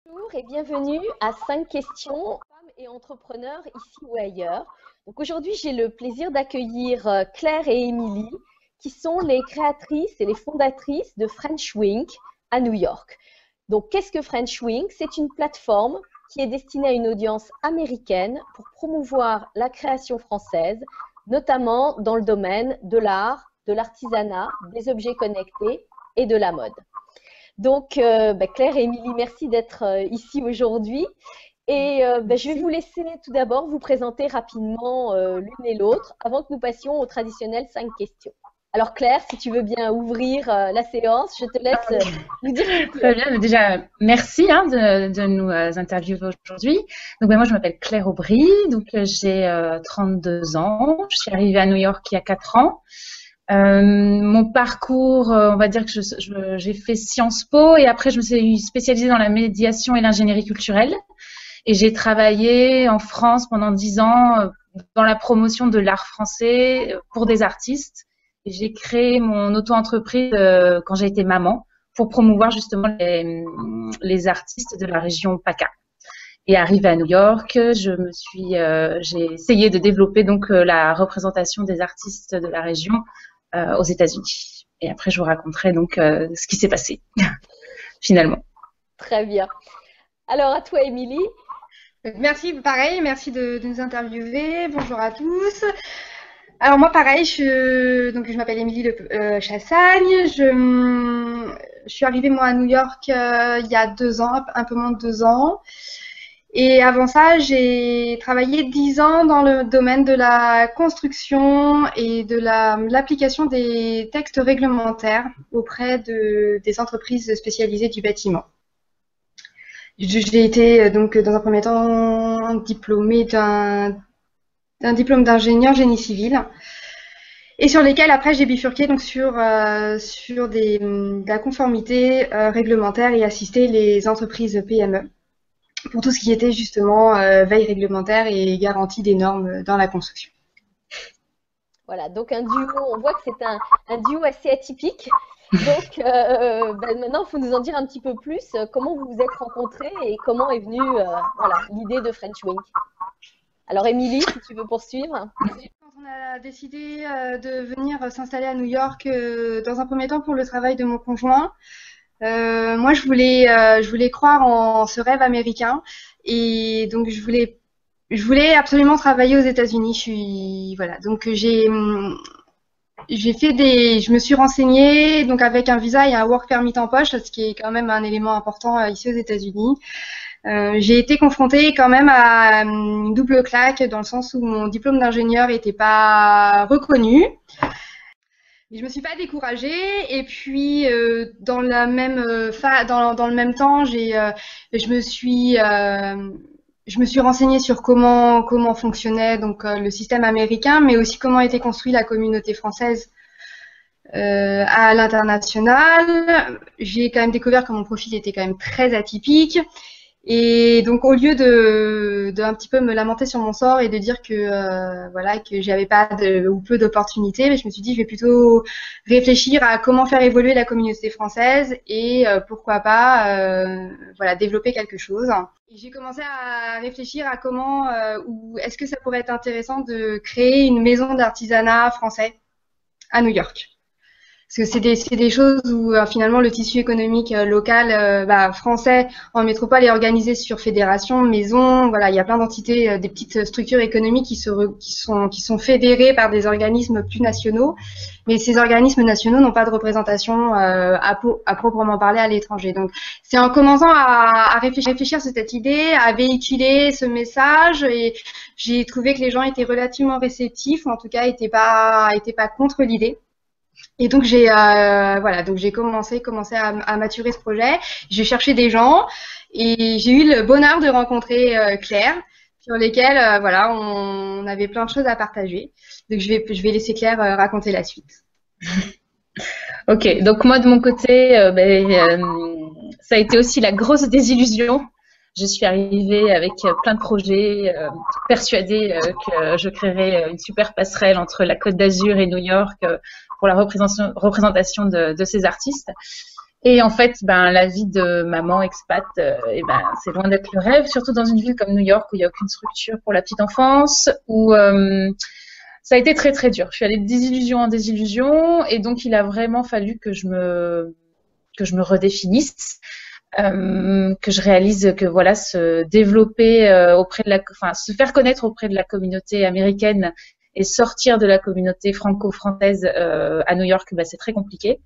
Bonjour et bienvenue à 5 questions femmes et entrepreneurs ici ou ailleurs. Donc aujourd'hui, j'ai le plaisir d'accueillir Claire et Émilie qui sont les créatrices et les fondatrices de French Wink à New York. Donc qu'est-ce que French Wink? C'est une plateforme qui est destinée à une audience américaine pour promouvoir la création française, notamment dans le domaine de l'art, de l'artisanat, des objets connectés et de la mode. Donc, Claire et Émilie, merci d'être ici aujourd'hui. Et je vais vous laisser tout d'abord vous présenter rapidement l'une et l'autre avant que nous passions aux traditionnelles 5 questions. Alors Claire, si tu veux bien ouvrir la séance, je te laisse nous dire qui tu es. Très bien, mais déjà, merci de nous interviewer aujourd'hui. Donc, moi, je m'appelle Claire Aubry, donc j'ai 32 ans. Je suis arrivée à New York il y a 4 ans. Mon parcours, on va dire que j'ai fait Sciences Po et après je me suis spécialisée dans la médiation et l'ingénierie culturelle et j'ai travaillé en France pendant 10 ans dans la promotion de l'art français pour des artistes et j'ai créé mon auto-entreprise quand j'ai été maman pour promouvoir justement les artistes de la région PACA. Et arrivée à New York, j'ai essayé de développer donc la représentation des artistes de la région aux États-Unis. Et après, je vous raconterai donc ce qui s'est passé finalement. Très bien. Alors à toi, Émilie. Merci, pareil, merci de nous interviewer. Bonjour à tous. Alors moi, pareil, je m'appelle Émilie Chassagne. Je suis arrivée moi à New York il y a 2 ans, un peu moins de 2 ans. Et avant ça, j'ai travaillé 10 ans dans le domaine de la construction et de l'application des textes réglementaires auprès des entreprises spécialisées du bâtiment. J'ai été donc dans un premier temps diplômée d'un diplôme d'ingénieur génie civil et sur lesquels après j'ai bifurqué donc sur de la conformité réglementaire et assisté les entreprises PME. Pour tout ce qui était justement veille réglementaire et garantie des normes dans la construction. Voilà, donc un duo, on voit que c'est un duo assez atypique. Donc maintenant, il faut nous en dire un petit peu plus, comment vous vous êtes rencontrés et comment est venue l'idée de French Wink. Alors Émilie, si tu veux poursuivre. Quand on a décidé de venir s'installer à New York, dans un premier temps pour le travail de mon conjoint, moi, je voulais croire en ce rêve américain et donc je voulais absolument travailler aux États-Unis. Donc je me suis renseignée donc avec un visa et un work permit en poche, ce qui est quand même un élément important ici aux États-Unis. J'ai été confrontée quand même à une double claque dans le sens où mon diplôme d'ingénieur n'était pas reconnu. Je me suis pas découragée et puis dans le même temps, je me suis renseignée sur comment fonctionnait donc le système américain, mais aussi comment était construite la communauté française à l'international. J'ai quand même découvert que mon profil était quand même très atypique. Et donc au lieu de un petit peu me lamenter sur mon sort et de dire que j'avais pas ou peu d'opportunités, je me suis dit je vais plutôt réfléchir à comment faire évoluer la communauté française et pourquoi pas développer quelque chose. Et j'ai commencé à réfléchir à comment ou est-ce que ça pourrait être intéressant de créer une maison d'artisanat français à New York. Parce que c'est des choses où finalement le tissu économique local français en métropole est organisé sur fédération, maison, voilà, il y a plein d'entités, des petites structures économiques qui sont fédérées par des organismes plus nationaux, mais ces organismes nationaux n'ont pas de représentation à proprement parler à l'étranger. Donc c'est en commençant à réfléchir sur cette idée, à véhiculer ce message, et j'ai trouvé que les gens étaient relativement réceptifs, ou en tout cas étaient pas contre l'idée. Et donc j'ai commencé à maturer ce projet. J'ai cherché des gens et j'ai eu le bonheur de rencontrer Claire, sur lesquels on avait plein de choses à partager. Donc je vais laisser Claire raconter la suite. Ok, donc moi de mon côté, ça a été aussi la grosse désillusion. Je suis arrivée avec plein de projets, persuadée que je créerais une super passerelle entre la Côte d'Azur et New York pour la représentation de ces artistes. Et en fait, ben, la vie de maman expat, et ben, c'est loin d'être le rêve, surtout dans une ville comme New York où il n'y a aucune structure pour la petite enfance, où ça a été très très dur. Je suis allée de désillusion en désillusion, et donc il a vraiment fallu que je me redéfinisse, que je réalise que voilà, se développer enfin, se faire connaître auprès de la communauté américaine et sortir de la communauté franco-française à New York, bah, c'est très compliqué.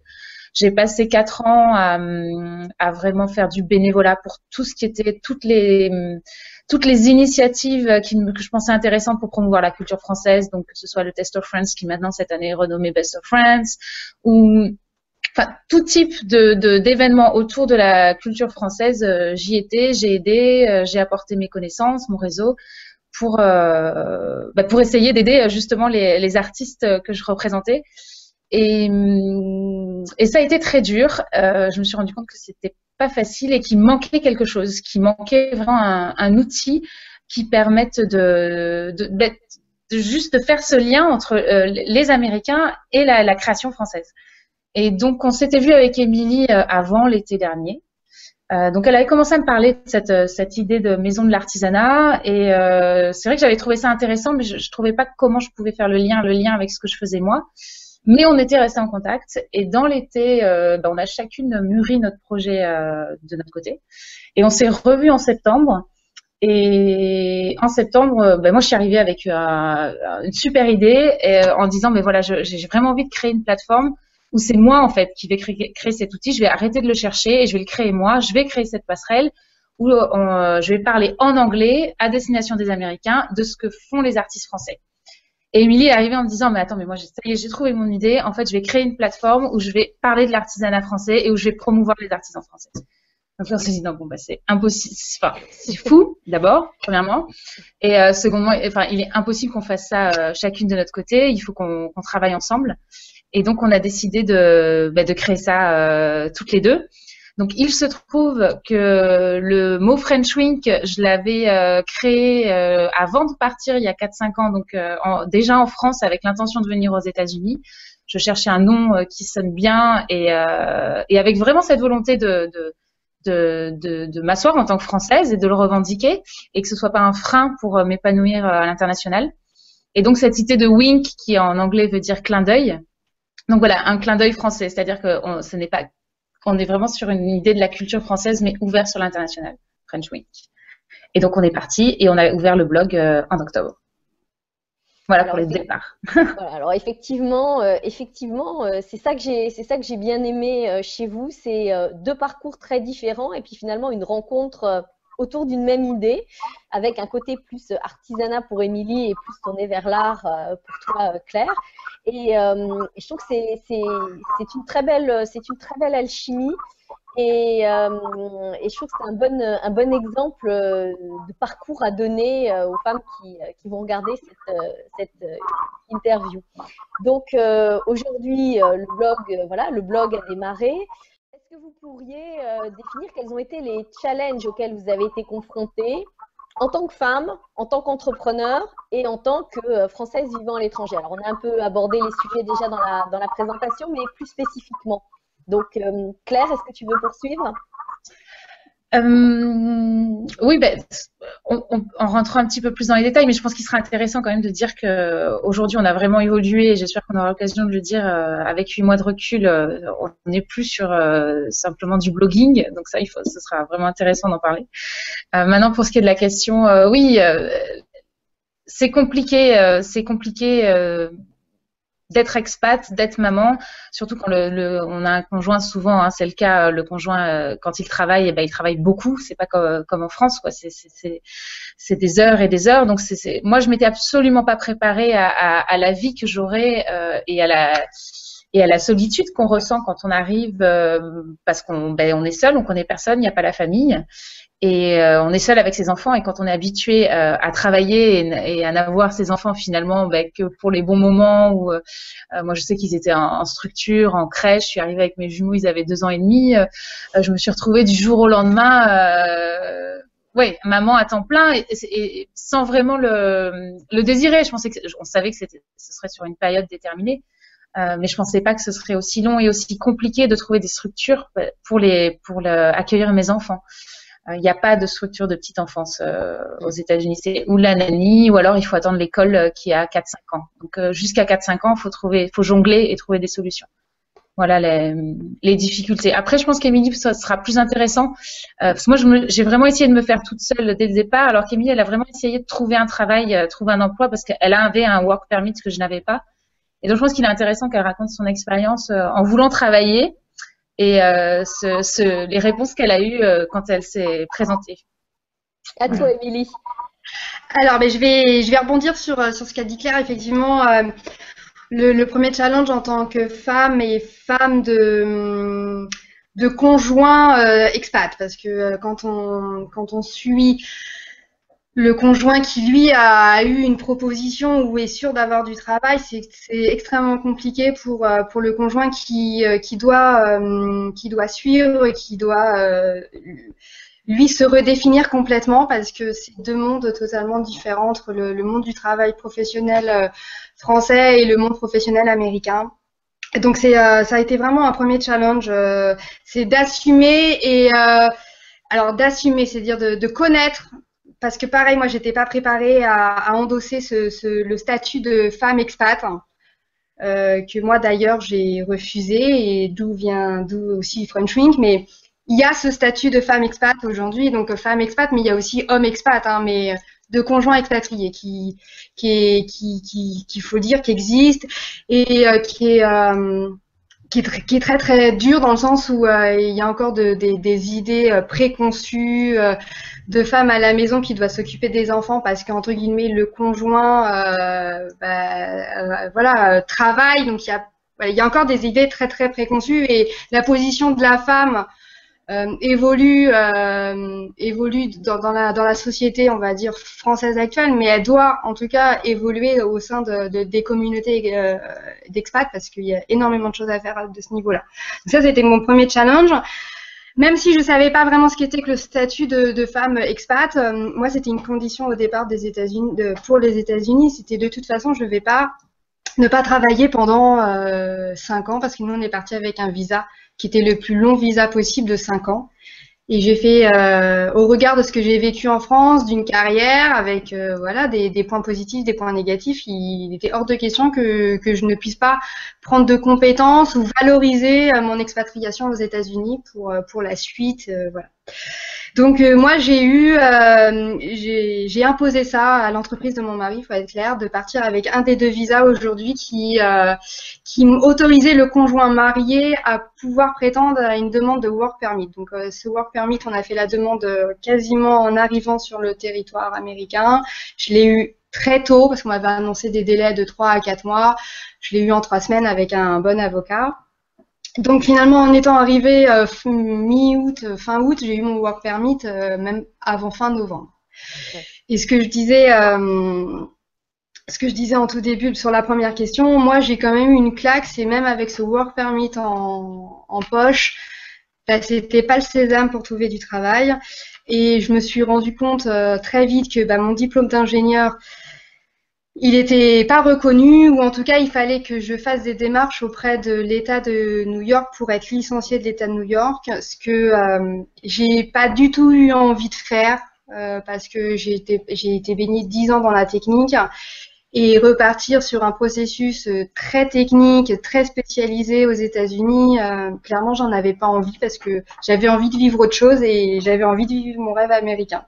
J'ai passé 4 ans à vraiment faire du bénévolat pour tout ce qui était toutes les initiatives que je pensais intéressantes pour promouvoir la culture française, donc que ce soit le Taste of France qui maintenant cette année est renommé Best of France, ou enfin tout type d'événements autour de la culture française. J'y étais, j'ai aidé, j'ai apporté mes connaissances, mon réseau pour essayer d'aider justement les artistes que je représentais. Et ça a été très dur. Je me suis rendu compte que c'était pas facile et qu'il manquait quelque chose, qu'il manquait vraiment un outil qui permette de juste de faire ce lien entre les Américains et la création française. Et donc, on s'était vu avec Émilie avant l'été dernier. Donc, elle avait commencé à me parler de cette idée de maison de l'artisanat. Et c'est vrai que j'avais trouvé ça intéressant, mais je trouvais pas comment je pouvais faire le lien avec ce que je faisais moi. Mais on était restés en contact. Et dans l'été, on a chacune mûri notre projet de notre côté. Et on s'est revus en septembre. Et en septembre, moi, je suis arrivée avec une super idée en disant, mais voilà, j'ai vraiment envie de créer une plateforme où c'est moi, en fait, qui vais créer cet outil. Je vais arrêter de le chercher et je vais le créer moi. Je vais créer cette passerelle où je vais parler en anglais à destination des Américains de ce que font les artistes français. Et Émilie est arrivée en me disant, mais attends, mais moi, j'ai trouvé mon idée. En fait, je vais créer une plateforme où je vais parler de l'artisanat français et où je vais promouvoir les artisans français. Donc, on s'est dit, non, bon, bah, c'est impossible. Enfin, c'est fou, d'abord, premièrement. Et secondement, enfin, il est impossible qu'on fasse ça chacune de notre côté. Il faut qu'on travaille ensemble. Et donc, on a décidé de créer ça toutes les deux. Donc, il se trouve que le mot French Wink, je l'avais créé avant de partir il y a 4-5 ans, donc déjà en France avec l'intention de venir aux États-Unis. Je cherchais un nom qui sonne bien et avec vraiment cette volonté de m'asseoir en tant que Française et de le revendiquer et que ce soit pas un frein pour m'épanouir à l'international. Et donc, cette idée de wink qui en anglais veut dire clin d'œil. Donc voilà, un clin d'œil français, c'est-à-dire on est vraiment sur une idée de la culture française, mais ouvert sur l'international, French Week. Et donc on est parti et on a ouvert le blog en octobre. Voilà alors, pour les départs. Voilà, alors effectivement, c'est ça que j'ai bien aimé chez vous, c'est 2 parcours très différents et puis finalement une rencontre autour d'une même idée, avec un côté plus artisanat pour Émilie et plus tourné vers l'art pour toi, Claire. Et je trouve que c'est une très belle alchimie. Et je trouve que c'est un bon exemple de parcours à donner aux femmes qui vont regarder cette interview. Donc aujourd'hui, le blog a démarré. Est-ce que vous pourriez définir quels ont été les challenges auxquels vous avez été confrontés en tant que femme, en tant qu'entrepreneur et en tant que Française vivant à l'étranger? Alors, on a un peu abordé les sujets déjà dans la présentation, mais plus spécifiquement. Donc, Claire, est-ce que tu veux poursuivre? Oui, en rentrant un petit peu plus dans les détails, mais je pense qu'il sera intéressant quand même de dire qu'aujourd'hui, on a vraiment évolué et j'espère qu'on aura l'occasion de le dire avec 8 mois de recul. On n'est plus sur simplement du blogging, donc ça, ce sera vraiment intéressant d'en parler. Maintenant, pour ce qui est de la question, oui, c'est compliqué d'être expat, d'être maman, surtout quand on a un conjoint souvent, hein, c'est le cas, le conjoint quand il travaille, il travaille beaucoup, c'est pas comme en France, quoi, c'est des heures et des heures, donc moi je m'étais absolument pas préparée à la vie que j'aurais et à la solitude qu'on ressent quand on arrive parce qu'on est seul, on connaît personne, il n'y a pas la famille. Et on est seul avec ses enfants et quand on est habitué à travailler et à n'avoir ses enfants finalement que pour les bons moments où moi je sais qu'ils étaient en structure, en crèche, je suis arrivée avec mes jumeaux, ils avaient 2 ans et demi, je me suis retrouvée du jour au lendemain maman à temps plein et sans vraiment le désirer. Je pensais on savait que ce serait sur une période déterminée. Mais je pensais pas que ce serait aussi long et aussi compliqué de trouver des structures pour accueillir mes enfants. Il n'y a pas de structure de petite enfance aux États-Unis. C'est ou la nanny, ou alors il faut attendre l'école qui a 4-5 ans. Donc jusqu'à 4-5 ans, faut jongler et trouver des solutions. Voilà les difficultés. Après, je pense qu'Émilie, ça sera plus intéressant. Parce que moi, j'ai vraiment essayé de me faire toute seule dès le départ, alors qu'Émilie, elle a vraiment essayé de trouver un travail, trouver un emploi, parce qu'elle avait un work permit que je n'avais pas. Et donc, je pense qu'il est intéressant qu'elle raconte son expérience en voulant travailler et les réponses qu'elle a eues quand elle s'est présentée. À toi, Émilie. Alors, je vais rebondir sur ce qu'a dit Claire. Effectivement, le premier challenge en tant que femme et femme de conjoint expat, parce que quand on suit le conjoint qui, lui, a eu une proposition ou est sûr d'avoir du travail, c'est extrêmement compliqué pour le conjoint qui doit suivre et qui doit lui se redéfinir complètement, parce que c'est deux mondes totalement différents entre le monde du travail professionnel français et le monde professionnel américain. Donc ça a été vraiment un premier challenge, c'est d'assumer alors d'assumer, c'est-à-dire de connaître. Parce que pareil, moi, j'étais pas préparée à endosser le statut de femme expat, que moi d'ailleurs j'ai refusé, et d'où aussi French Wing. Mais il y a ce statut de femme expat aujourd'hui, donc femme expat, mais il y a aussi homme expat, mais de conjoint expatrié qu'il faut dire, qui existe et qui est très très dur, dans le sens où il y a encore des idées préconçues de femmes à la maison qui doit s'occuper des enfants parce qu'entre guillemets le conjoint travaille, donc il y a encore des idées très très préconçues, et la position de la femme évolue dans la société, on va dire, française actuelle, mais elle doit en tout cas évoluer au sein des communautés d'expats, parce qu'il y a énormément de choses à faire de ce niveau-là. Donc ça, c'était mon premier challenge. Même si je savais pas vraiment ce qu'était que le statut de femme expat, moi c'était une condition au départ des États-Unis, pour les États-Unis, c'était de toute façon je vais pas ne pas travailler pendant 5 ans, parce que nous on est parti avec un visa qui était le plus long visa possible de 5 ans. Et j'ai fait, au regard de ce que j'ai vécu en France, d'une carrière avec des points positifs, des points négatifs, il était hors de question que je ne puisse pas prendre de compétences ou valoriser mon expatriation aux États-Unis pour la suite. Voilà. Donc moi j'ai imposé ça à l'entreprise de mon mari, il faut être clair, de partir avec un des deux visas aujourd'hui qui autorisait le conjoint marié à pouvoir prétendre à une demande de work permit. Donc ce work permit, on a fait la demande quasiment en arrivant sur le territoire américain. Je l'ai eu très tôt parce qu'on m'avait annoncé des délais de 3 à 4 mois. Je l'ai eu en 3 semaines avec un bon avocat. Donc finalement, en étant arrivée mi-août, fin août, j'ai eu mon work permit même avant fin novembre. Okay. Et ce que je disais en tout début sur la première question, moi j'ai quand même eu une claque, c'est même avec ce work permit en poche, c'était pas le sésame pour trouver du travail. Et je me suis rendu compte très vite que mon diplôme d'ingénieur, il n'était pas reconnu, ou en tout cas, il fallait que je fasse des démarches auprès de l'État de New York pour être licenciée de l'État de New York, ce que j'ai pas du tout eu envie de faire, parce que j'ai été baignée 10 ans dans la technique, et repartir sur un processus très technique, très spécialisé aux États-Unis, clairement, j'en avais pas envie, parce que j'avais envie de vivre autre chose et j'avais envie de vivre mon rêve américain.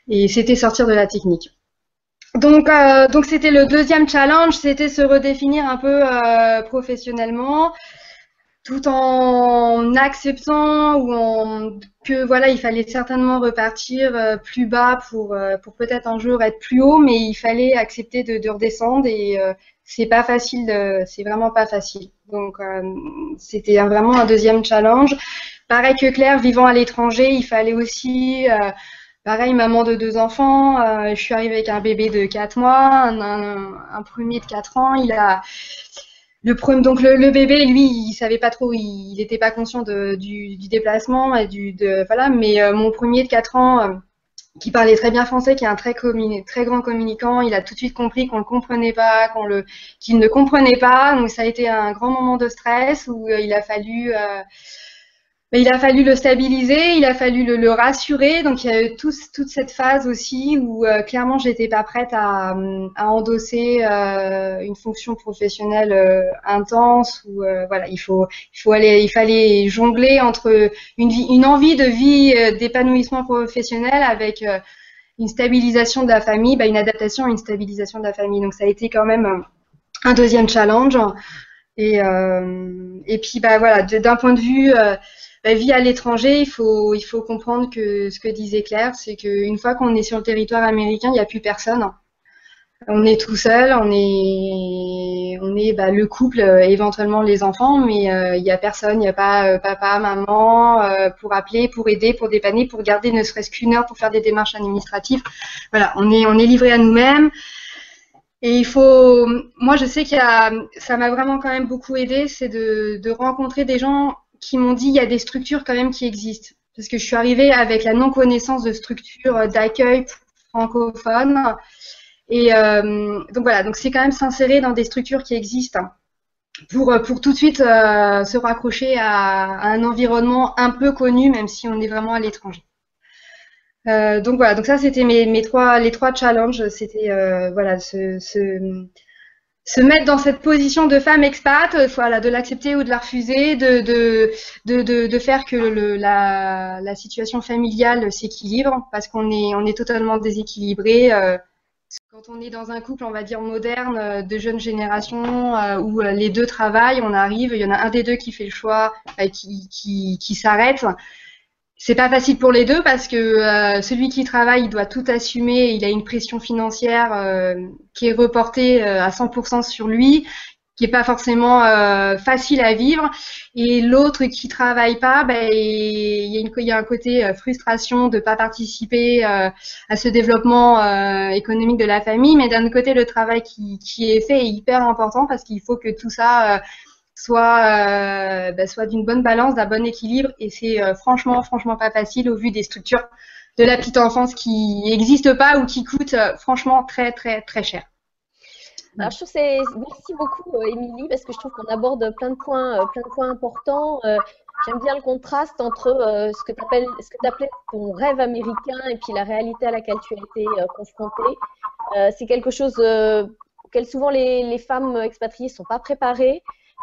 Et c'était sortir de la technique. Donc c'était le deuxième challenge, c'était se redéfinir un peu professionnellement, tout en acceptant que voilà, il fallait certainement repartir plus bas pour peut-être un jour être plus haut, mais il fallait accepter de redescendre, et c'est pas facile, c'est vraiment pas facile. Donc c'était vraiment un deuxième challenge. Pareil que Claire, vivant à l'étranger, il fallait aussi pareil, maman de 2 enfants, je suis arrivée avec un bébé de 4 mois, un premier de 4 ans. Donc le bébé, lui, il savait pas trop, il n'était pas conscient du déplacement et voilà. Mais mon premier de 4 ans, qui parlait très bien français, qui est un très grand communicant. Il a tout de suite compris qu'on le comprenait pas, qu'il ne comprenait pas. Donc ça a été un grand moment de stress où il a fallu le stabiliser, il a fallu le rassurer. Donc il y a eu toute cette phase aussi où clairement j'étais pas prête à endosser une fonction professionnelle intense. Où voilà, il fallait jongler entre une envie de vie d'épanouissement professionnel avec une stabilisation de la famille, une adaptation à une stabilisation de la famille. Donc ça a été quand même un deuxième challenge. Et puis voilà, d'un point de vue vie à l'étranger, il faut comprendre que ce que disait Claire, c'est qu'une fois qu'on est sur le territoire américain, il n'y a plus personne. On est tout seul, on est le couple, éventuellement les enfants, mais il n'y a personne, il n'y a pas papa, maman pour appeler, pour aider, pour dépanner, pour garder ne serait-ce qu'une heure pour faire des démarches administratives. Voilà, on est livré à nous-mêmes. Et moi je sais ça m'a vraiment quand même beaucoup aidé, c'est de rencontrer des gens qui m'ont dit il y a des structures quand même qui existent. Parce que je suis arrivée avec la non-connaissance de structures d'accueil francophones. Et donc voilà, donc c'est quand même s'insérer dans des structures qui existent pour tout de suite se raccrocher à un environnement un peu connu, même si on est vraiment à l'étranger. Donc voilà, donc ça c'était les trois challenges, c'était voilà se mettre dans cette position de femme expat, voilà, de l'accepter ou de la refuser, de faire que la situation familiale s'équilibre, parce qu'on est totalement déséquilibré. Quand on est dans un couple, on va dire moderne, de jeune génération, où les deux travaillent, il y en a un des deux qui fait le choix, qui s'arrête. C'est pas facile pour les deux parce que celui qui travaille, il doit tout assumer, il a une pression financière qui est reportée à 100% sur lui, qui est pas forcément facile à vivre. Et l'autre qui travaille pas, il y a un côté frustration de pas participer à ce développement économique de la famille, mais d'un autre côté, le travail qui est fait est hyper important parce qu'il faut que tout ça soit d'une bonne balance, d'un bon équilibre, et c'est franchement pas facile au vu des structures de la petite enfance qui n'existent pas ou qui coûtent franchement très cher. Alors, merci beaucoup, Émilie, parce que je trouve qu'on aborde plein de points importants. J'aime bien le contraste entre ce que tu appelais ton rêve américain et puis la réalité à laquelle tu as été confrontée. C'est quelque chose auquel souvent les femmes expatriées ne sont pas préparées.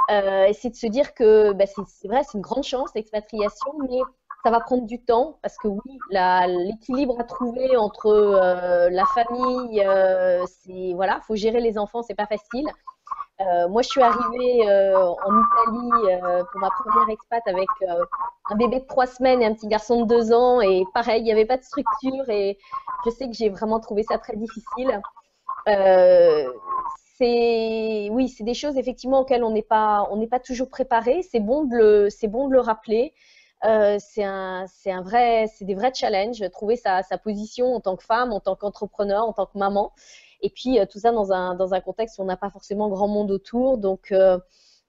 Et c'est de se dire que c'est vrai, c'est une grande chance l'expatriation, mais ça va prendre du temps parce que oui, l'équilibre à trouver entre la famille, faut gérer les enfants, c'est pas facile. Moi, je suis arrivée en Italie pour ma première expat avec un bébé de 3 semaines et un petit garçon de 2 ans, et pareil, il n'y avait pas de structure, et je sais que j'ai vraiment trouvé ça très difficile. C'est des choses effectivement auxquelles on n'est pas toujours préparé. C'est bon de le rappeler. C'est des vrais challenges. Trouver sa position en tant que femme, en tant qu'entrepreneur, en tant que maman. Et puis tout ça dans un contexte où on n'a pas forcément grand monde autour. Donc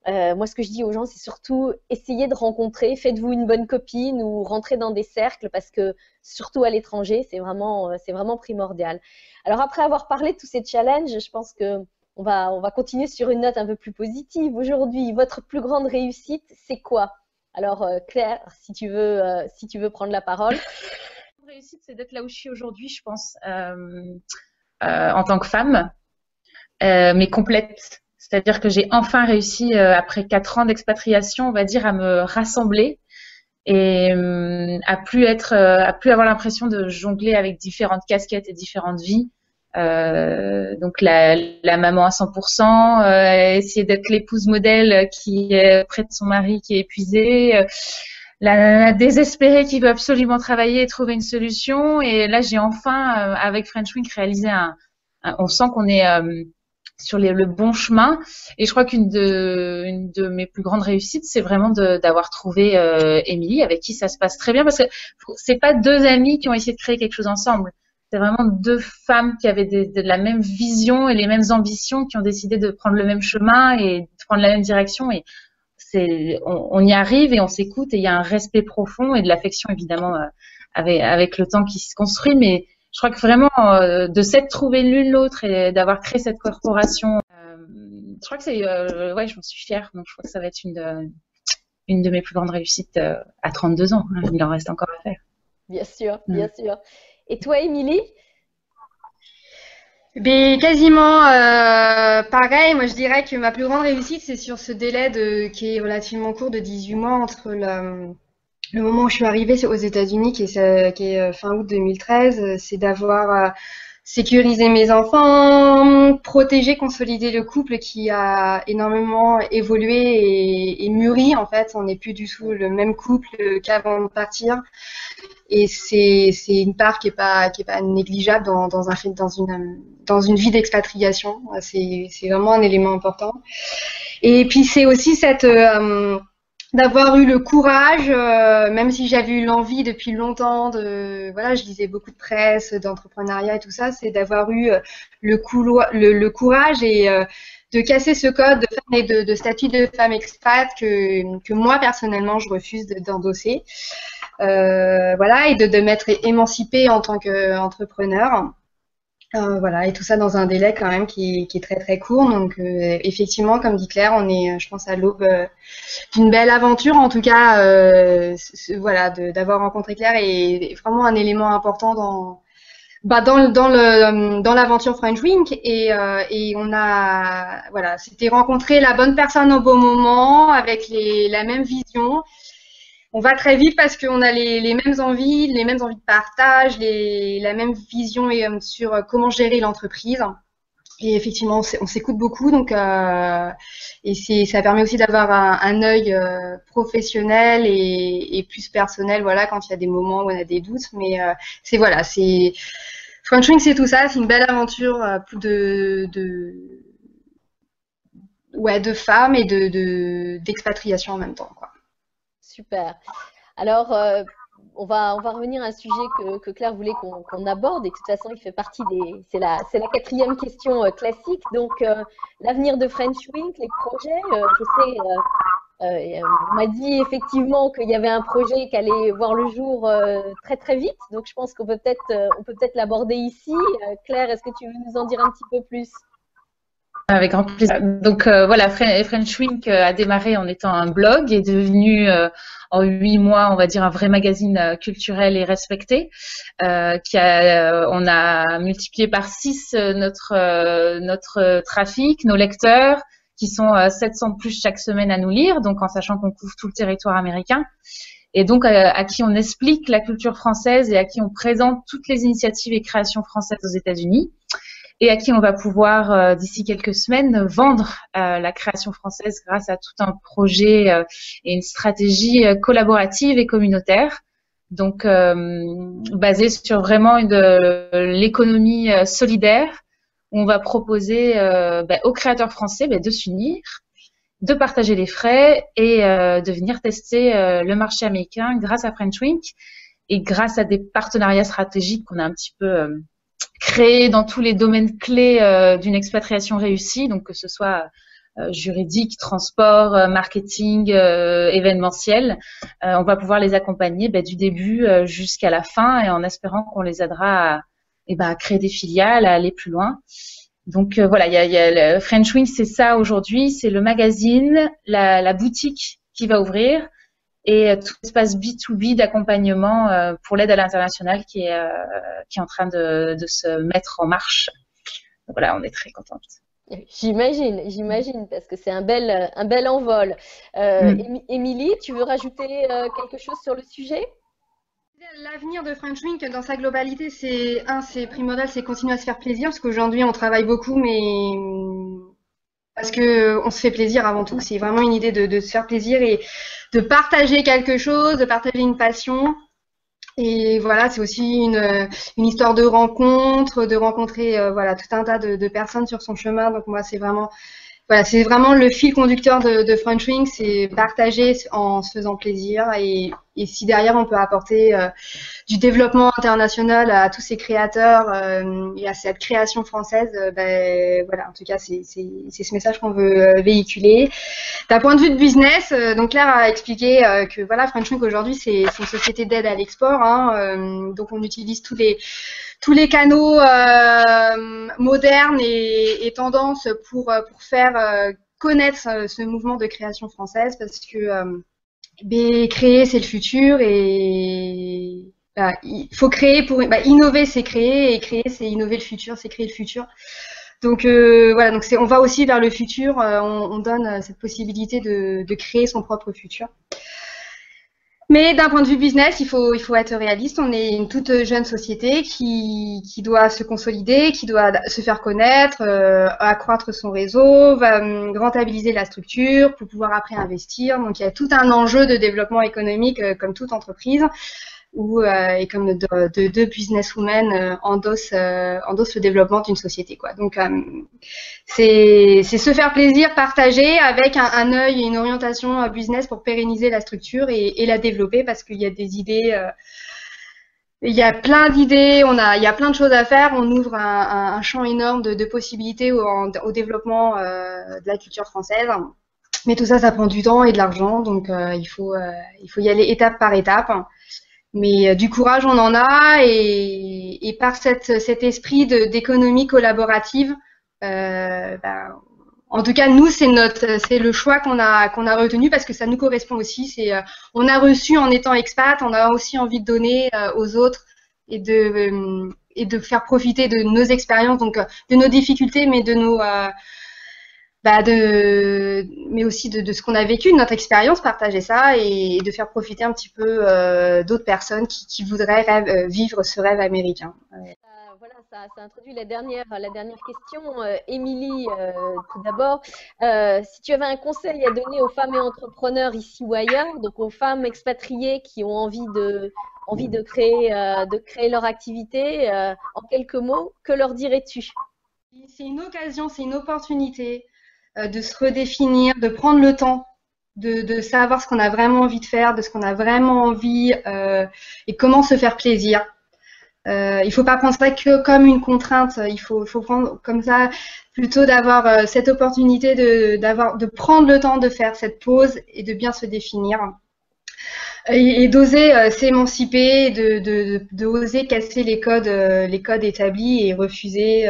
moi, ce que je dis aux gens, c'est surtout essayez de rencontrer. Faites-vous une bonne copine ou rentrez dans des cercles, parce que surtout à l'étranger, c'est vraiment primordial. Alors après avoir parlé de tous ces challenges, je pense que on va continuer sur une note un peu plus positive. Aujourd'hui, votre plus grande réussite, c'est quoi? Alors, Claire, si tu veux prendre la parole. Ma plus grande réussite, c'est d'être là où je suis aujourd'hui, je pense, en tant que femme, mais complète. C'est-à-dire que j'ai enfin réussi, après 4 ans d'expatriation, on va dire, à me rassembler et à plus avoir l'impression de jongler avec différentes casquettes et différentes vies. Donc la maman à 100%, essayer d'être l'épouse modèle qui est près de son mari qui est épuisé, la désespérée qui veut absolument travailler et trouver une solution. Et là, j'ai enfin, avec French Wink, réalisé on sent qu'on est sur le bon chemin. Et je crois une de mes plus grandes réussites, c'est vraiment d'avoir trouvé Émilie, avec qui ça se passe très bien, parce que c'est pas 2 amies qui ont essayé de créer quelque chose ensemble. C'est vraiment 2 femmes qui avaient de la même vision et les mêmes ambitions, qui ont décidé de prendre le même chemin et de prendre la même direction. Et on y arrive et on s'écoute, et il y a un respect profond et de l'affection, évidemment, avec le temps qui se construit. Mais je crois que vraiment, de s'être trouvé l'une l'autre et d'avoir créé cette corporation, je crois que c'est, ouais, j'en suis fière. Donc, je crois que ça va être une de mes plus grandes réussites à 32 ans. Hein, il en reste encore à faire. Bien sûr, bien sûr. Et toi, Émilie? Mais quasiment pareil. Moi, je dirais que ma plus grande réussite, c'est sur ce délai qui est relativement court de 18 mois entre le moment où je suis arrivée aux États-Unis, qui est fin août 2013, c'est d'avoir sécurisé mes enfants, protégé, consolidé le couple qui a énormément évolué et mûri. En fait, on n'est plus du tout le même couple qu'avant de partir. Et c'est une part qui est pas négligeable dans une vie d'expatriation. C'est vraiment un élément important. Et puis c'est aussi d'avoir eu le courage, même si j'avais eu l'envie depuis longtemps voilà, je lisais beaucoup de presse, d'entrepreneuriat et tout ça, c'est d'avoir eu le courage et de casser ce code de femme et de statut de femme expat que moi personnellement je refuse d'endosser. Voilà, et de m'être émancipée en tant qu'entrepreneur. Voilà, et tout ça dans un délai quand même qui est très très court. Donc effectivement, comme dit Claire, on est, je pense, à l'aube d'une belle aventure. En tout cas, voilà, d'avoir rencontré Claire est vraiment un élément important dans l'aventure French Wink. Et on a, voilà, c'était rencontrer la bonne personne au bon moment avec la même vision. On va très vite parce qu'on a les mêmes envies de partage, la même vision sur comment gérer l'entreprise. Et effectivement, on s'écoute beaucoup, donc ça permet aussi d'avoir un œil professionnel et plus personnel, voilà, quand il y a des moments où on a des doutes. Mais c'est French Wink, c'est tout ça, c'est une belle aventure de femmes et d'expatriation en même temps, quoi. Super. Alors, on va revenir à un sujet que Claire voulait qu'on aborde et que de toute façon, il fait partie c'est la quatrième question classique. Donc, l'avenir de French Wink, les projets, je sais, on m'a dit effectivement qu'il y avait un projet qui allait voir le jour très très vite. Donc, je pense qu'on peut peut-être l'aborder ici. Claire, est-ce que tu veux nous en dire un petit peu plus? Avec grand plaisir. Donc voilà, French Wink a démarré en étant un blog et est devenu en 8 mois, on va dire, un vrai magazine culturel et respecté. On a multiplié par 6 notre trafic, nos lecteurs, qui sont 700 de plus chaque semaine à nous lire, donc en sachant qu'on couvre tout le territoire américain. Et donc à qui on explique la culture française et à qui on présente toutes les initiatives et créations françaises aux États-Unis. Et à qui on va pouvoir, d'ici quelques semaines, vendre la création française grâce à tout un projet et une stratégie collaborative et communautaire. Donc, basée sur vraiment l'économie solidaire, où on va proposer aux créateurs français de s'unir, de partager les frais et de venir tester le marché américain grâce à French Wink et grâce à des partenariats stratégiques qu'on a un petit peu créé dans tous les domaines clés d'une expatriation réussie, donc que ce soit juridique, transport, marketing, événementiel. On va pouvoir les accompagner du début jusqu'à la fin et en espérant qu'on les aidera à créer des filiales, à aller plus loin. Donc voilà, il y a le French Wink, c'est ça aujourd'hui, c'est le magazine, la boutique qui va ouvrir et tout l'espace B2B d'accompagnement pour l'aide à l'international qui est en train de se mettre en marche. Donc voilà, on est très contente. J'imagine, parce que c'est un bel envol. Émilie, tu veux rajouter quelque chose sur le sujet? L'avenir de French Wink dans sa globalité, c'est primordial, c'est continuer à se faire plaisir, parce qu'aujourd'hui on travaille beaucoup, mais parce que on se fait plaisir avant tout. C'est vraiment une idée de se faire plaisir et de partager quelque chose, de partager une passion. Et voilà, c'est aussi une histoire de rencontre, de rencontrer voilà tout un tas de personnes sur son chemin. Donc moi, c'est vraiment le fil conducteur de French Wink, c'est partager en se faisant plaisir. Et si derrière on peut apporter du développement international à tous ces créateurs et à cette création française, voilà, en tout cas, c'est ce message qu'on veut véhiculer. D'un point de vue de business, donc Claire a expliqué que voilà, French Wink aujourd'hui, c'est une société d'aide à l'export. Donc on utilise tous les canaux modernes et tendances pour faire connaître ce mouvement de création française, parce que créer, c'est le futur, et il faut créer pour innover, c'est créer, et créer, c'est innover le futur, c'est créer le futur. Donc voilà, donc on va aussi vers le futur, on donne cette possibilité de créer son propre futur. Mais d'un point de vue business, il faut être réaliste. On est une toute jeune société qui doit se consolider, qui doit se faire connaître, accroître son réseau, rentabiliser la structure pour pouvoir après investir. Donc il y a tout un enjeu de développement économique comme toute entreprise, et comme deux businesswomen endossent le développement d'une société, quoi. Donc c'est se faire plaisir, partager avec un œil et une orientation business pour pérenniser la structure et la développer, parce qu'il y a des idées, il y a plein d'idées, il y a plein de choses à faire. On ouvre un champ énorme de possibilités au développement de la culture française. Mais tout ça, ça prend du temps et de l'argent, donc il faut y aller étape par étape. Mais du courage, on en a, et par cet esprit d'économie collaborative, en tout cas, nous, c'est le choix qu'on a retenu, parce que ça nous correspond aussi. On a reçu en étant expat, on a aussi envie de donner aux autres et de faire profiter de nos expériences, donc de nos difficultés, mais de nos mais aussi de ce qu'on a vécu, de notre expérience, partager ça et de faire profiter un petit peu d'autres personnes qui voudraient vivre ce rêve américain. Voilà, ça introduit la dernière question. Émilie, tout d'abord, si tu avais un conseil à donner aux femmes et entrepreneurs ici ou ailleurs, donc aux femmes expatriées qui ont envie de créer leur activité, en quelques mots, que leur dirais-tu? C'est une occasion, c'est une opportunité de se redéfinir, de prendre le temps de savoir ce qu'on a vraiment envie de faire, de ce qu'on a vraiment envie, et comment se faire plaisir. Il faut pas prendre ça que comme une contrainte, il faut prendre comme ça, plutôt d'avoir cette opportunité de prendre le temps de faire cette pause et de bien se définir. Et d'oser s'émanciper, de oser casser les codes établis et refuser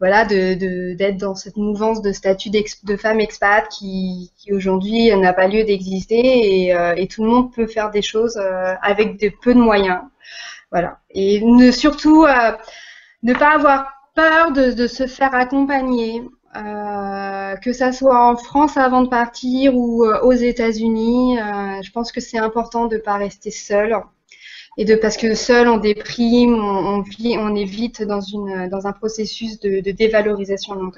voilà, d'être dans cette mouvance de statut de femme expat qui aujourd'hui n'a pas lieu d'exister, et tout le monde peut faire des choses avec peu de moyens. Voilà. Et surtout, ne pas avoir peur de se faire accompagner, que ça soit en France avant de partir ou aux États-Unis. Je pense que c'est important de ne pas rester seul. Parce que seul on déprime, on est vite dans un processus de dévalorisation. Donc,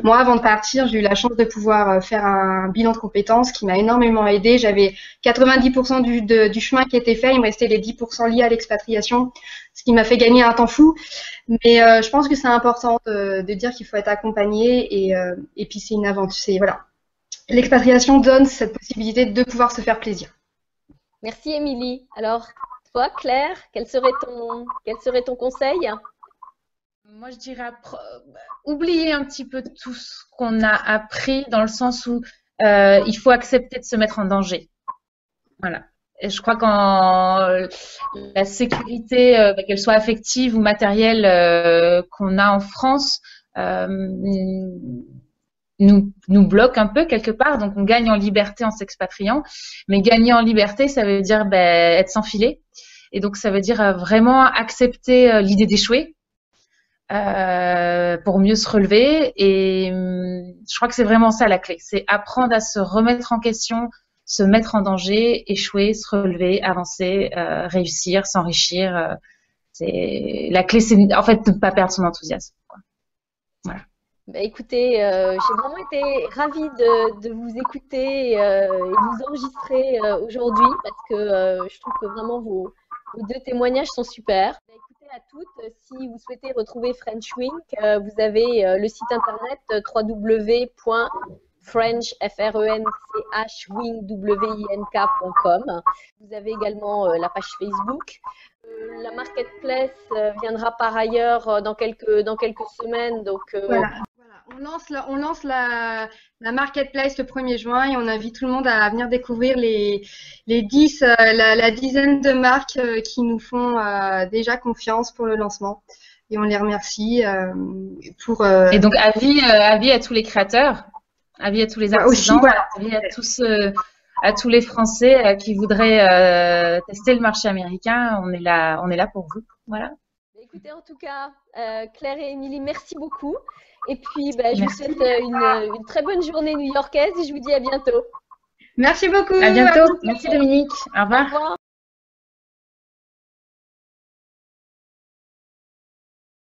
moi, avant de partir, j'ai eu la chance de pouvoir faire un bilan de compétences qui m'a énormément aidée. J'avais 90% du chemin qui était fait, il me restait les 10% liés à l'expatriation, ce qui m'a fait gagner un temps fou. Mais je pense que c'est important de dire qu'il faut être accompagné, et puis c'est une aventure. Voilà. L'expatriation donne cette possibilité de pouvoir se faire plaisir. Merci Émilie. Alors, toi, Claire, quel serait ton conseil? Moi, je dirais oublier un petit peu tout ce qu'on a appris, dans le sens où il faut accepter de se mettre en danger. Voilà. Et je crois qu'en la sécurité, qu'elle soit affective ou matérielle, qu'on a en France, nous bloque un peu quelque part. Donc on gagne en liberté en s'expatriant, mais gagner en liberté, ça veut dire être sans filet, et donc ça veut dire vraiment accepter l'idée d'échouer pour mieux se relever. Et je crois que c'est vraiment ça la clé, c'est apprendre à se remettre en question, se mettre en danger, échouer, se relever, avancer, réussir, s'enrichir. La clé, c'est en fait de ne pas perdre son enthousiasme, quoi. Voilà. Bah, écoutez, j'ai vraiment été ravie de vous écouter et de vous enregistrer aujourd'hui, parce que je trouve que vraiment vos deux témoignages sont super. Bah, écoutez à toutes, si vous souhaitez retrouver French Wink, vous avez le site internet French, French, wing.com. Vous avez également la page Facebook. La marketplace viendra par ailleurs dans quelques semaines. Donc, voilà. On lance la marketplace le 1er juin et on invite tout le monde à venir découvrir la dizaine de marques qui nous font déjà confiance pour le lancement. Et on les remercie pour. Et donc, avis à tous les créateurs, avis à tous les artisans, aussi, voilà. Avis à tous les Français qui voudraient tester le marché américain. On est là pour vous. Voilà. Écoutez, en tout cas, Claire et Émilie, merci beaucoup. Et puis, je vous souhaite une très bonne journée new-yorkaise et je vous dis à bientôt. Merci beaucoup. À bientôt. Merci Dominique. Au revoir. Au revoir.